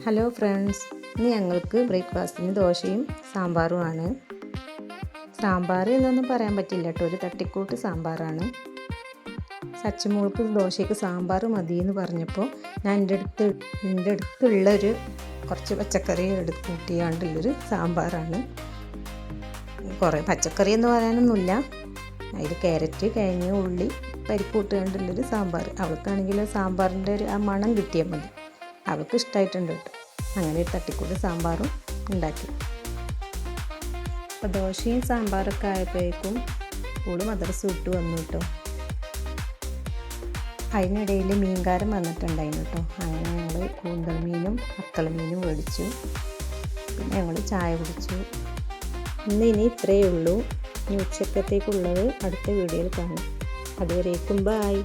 Hello friends, ഇന്ന് ഞങ്ങൾക്ക് ബ്രേക്ക്ഫാസ്റ്റിന് ദോശയും സാമ്പാറുമാണ്. സാമ്പാർ എന്നൊന്നും പറയാൻ പറ്റില്ല കേട്ടോ, ഒരു തട്ടിക്കൂട്ട് സാമ്പാറാണ്. സച്ചിമോൾക്ക് ദോശയ്ക്ക് സാമ്പാർ മതി എന്ന് പറഞ്ഞപ്പോൾ ഞാൻ എൻ്റെ അടുത്തുള്ളൊരു കുറച്ച് പച്ചക്കറി കൂട്ടിയാണ്ടുള്ളൊരു സാമ്പാറാണ്. കുറേ പച്ചക്കറി എന്ന് പറയാനൊന്നുമില്ല, അതിൽ ക്യാരറ്റ്, കിഴങ്ങ്, ഉള്ളി, പരിപ്പ് ഇട്ടുകൊണ്ടുള്ളൊരു സാമ്പാർ. അവൾക്കാണെങ്കിൽ സാമ്പാറിൻ്റെ ഒരു ആ മണം കിട്ടിയാൽ മതി, അവൾക്ക് ഇഷ്ടമായിട്ടുണ്ട് കേട്ടോ. അങ്ങനെ ഒരു തട്ടിക്കൂട്ട് സാമ്പാറും ഉണ്ടാക്കി. അപ്പോൾ ദോശയും സാമ്പാറൊക്കെ ആയപ്പോഴേക്കും ഓള് മദ്രസ വിട്ട് വന്നു കേട്ടോ. അതിനിടയിൽ മീൻകാരൻ വന്നിട്ടുണ്ടായിരുന്നു കേട്ടോ. അങ്ങനെ ഞങ്ങൾ കൂന്തൽ മീനും അക്കള മീനും മേടിച്ചു. പിന്നെ ഞങ്ങൾ ചായ കുടിച്ചു. ഇനി ഇത്രയേ ഉള്ളൂ. ഇനി ഉച്ചക്കത്തേക്കുള്ളത് അടുത്ത വീഡിയോയിൽ കാണാം. അതുവരേക്കും ബായ്.